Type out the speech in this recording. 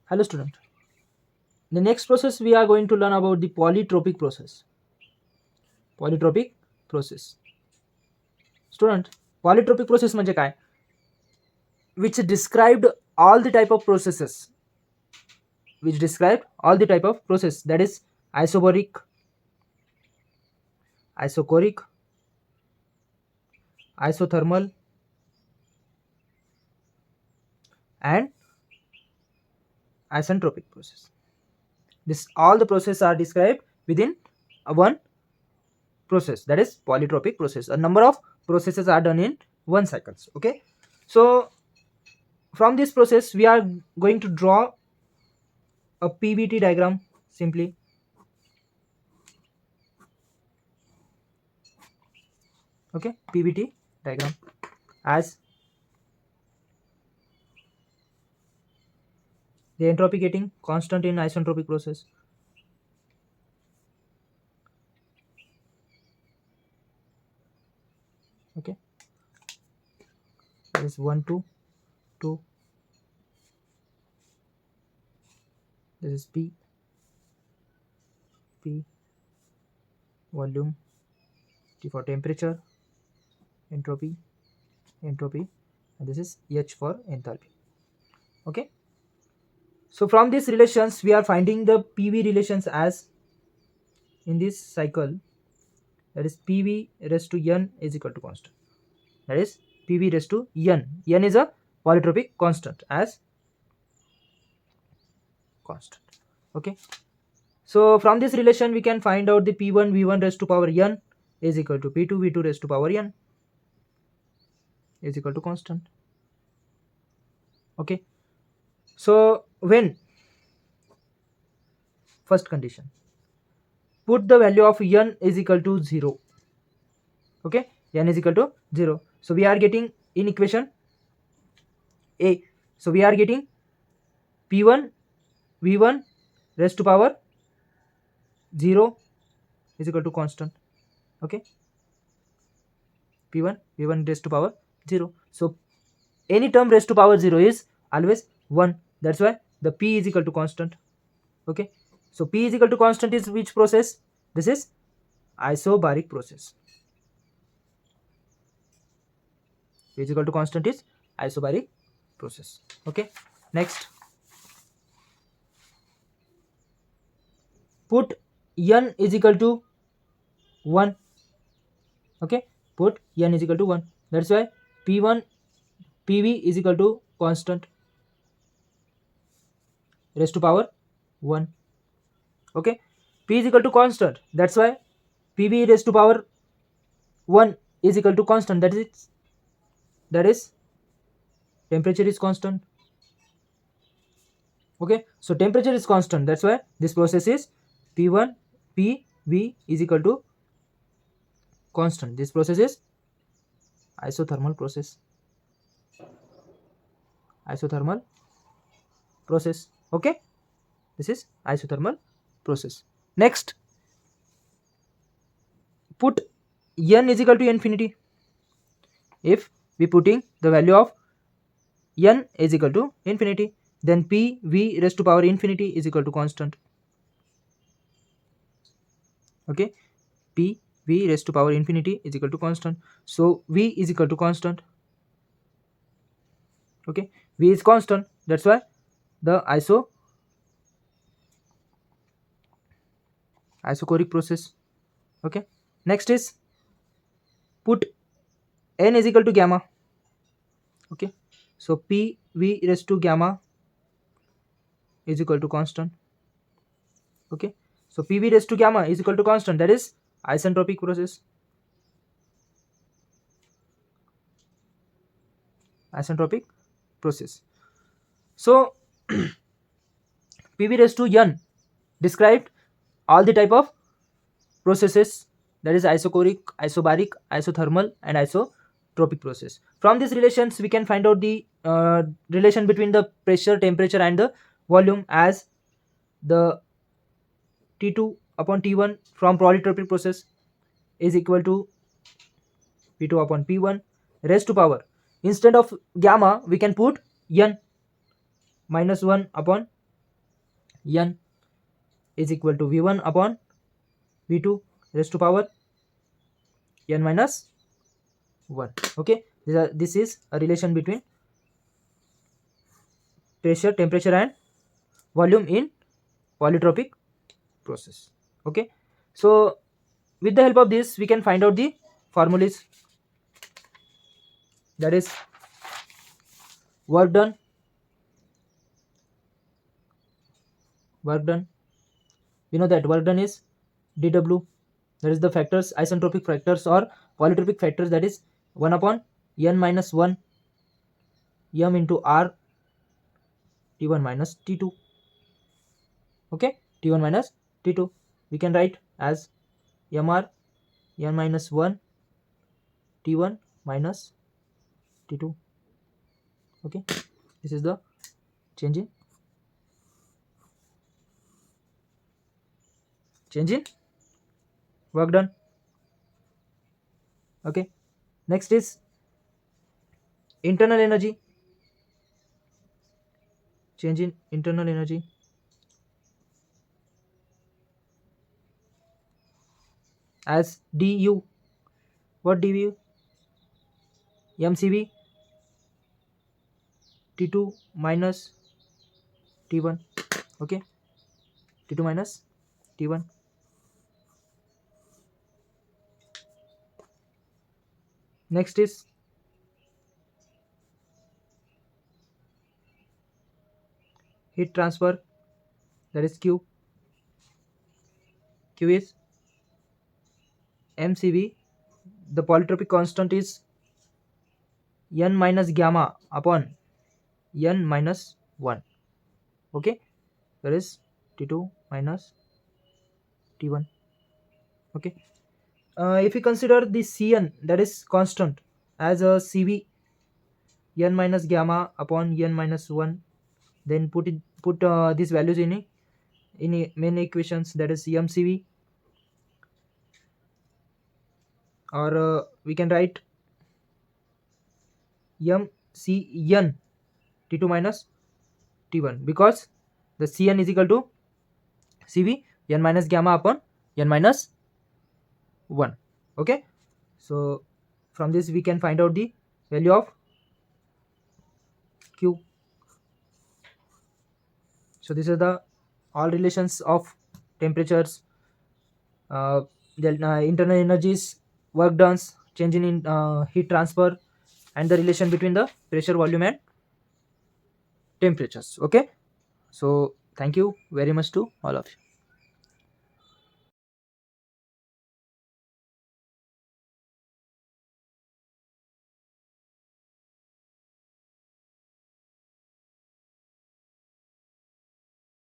Hello student. The next process we are going to learn about the polytropic process. Polytropic process. Student, polytropic process म्हणजे काय? Which described all the type of processes. Which described all the type of process, that is isobaric, isochoric, isothermal, and isentropic process. This all the processes are described within one process, that is polytropic process. A number of processes are done in one cycles. Okay, so from this process we are going to draw a PVT diagram simply. Okay, PVT diagram as the entropy getting constant in isentropic process. Okay, this is 1 2 2, this is P volume, T for temperature, entropy, and this is H for enthalpy. Okay, so from these relations we are finding the PV relations as in this cycle, that is PV raised to n is equal to constant, that is PV raised to n. N is a polytropic constant as constant. Okay, so from this relation we can find out the P1 V1 raised to power n is equal to P2 V2 raised to power n is equal to constant. Okay, so when first condition, put the value of n is equal to 0. Okay, n is equal to 0, so we are getting in equation A, so we are getting P1 V1 raised to power 0 is equal to constant. Okay, P1 V1 raised to power 0, so any term raised to power 0 is always 1, that's why the P is equal to constant. Okay, so P is equal to constant is which process? This is isobaric process. P is equal to constant is isobaric process. Okay, next, put n is equal to 1. Okay, put n is equal to 1, that's why P1 PV is equal to constant raised to power 1. Okay, P is equal to constant, that's why PV raised to power 1 is equal to constant, that is temperature is constant. Okay, so temperature is constant, that's why this process is P1 PV is equal to constant. This process is isothermal process. Isothermal process. Okay, this is isothermal process. Next, put n is equal to infinity. If we putting the value of n is equal to infinity, then P V raised to power infinity is equal to constant. Okay, P V raised to power infinity is equal to constant, so V is equal to constant. Okay, V is constant, that's why the isochoric process. Okay, next is put n is equal to gamma. Okay, so P V raised to gamma is equal to constant. Okay, so PV raised to gamma is equal to constant, that is isentropic process. Isentropic process. So PV raised to n described all the type of processes, that is isochoric, isobaric, isothermal, and isotropic process. From these relations we can find out the relation between the pressure, temperature, and the volume as the T2 upon T1 from polytropic process is equal to P2 upon P1 raised to power, instead of gamma we can put n minus 1 upon n is equal to v1 upon v2 raised to power n minus 1. Okay, this is a relation between pressure, temperature and volume in polytropic process. Okay, so with the help of this we can find out the formulas, that is work done, we know that work done is dw, that is the factors, isentropic factors or polytropic factors, that is 1 upon n minus 1 m into r t1 minus t2. Okay, t1 minus t2 we can write as mr n minus 1 t1 minus t2. Okay, this is the change in work done. Okay, next is internal energy, change in internal energy as du. What du? mcv t2 minus t1. Okay, t2 minus t1. Next is heat transfer, that is q. Q is mcv, the polytropic constant is n minus gamma upon n minus 1. Okay, that is t2 minus t1. Okay, if we consider the cn, that is constant, as a cv n minus gamma upon n minus 1, then put these values in main equations, that is mcv, or we can write mcn t2 minus t1, because the cn is equal to cv n minus gamma upon n minus 1. Okay, so from this we can find out the value of q. So this is the all relations of temperatures, the internal energies, work done, change in heat transfer, and the relation between the pressure, volume and temperatures. Okay, so thank you very much to all of you.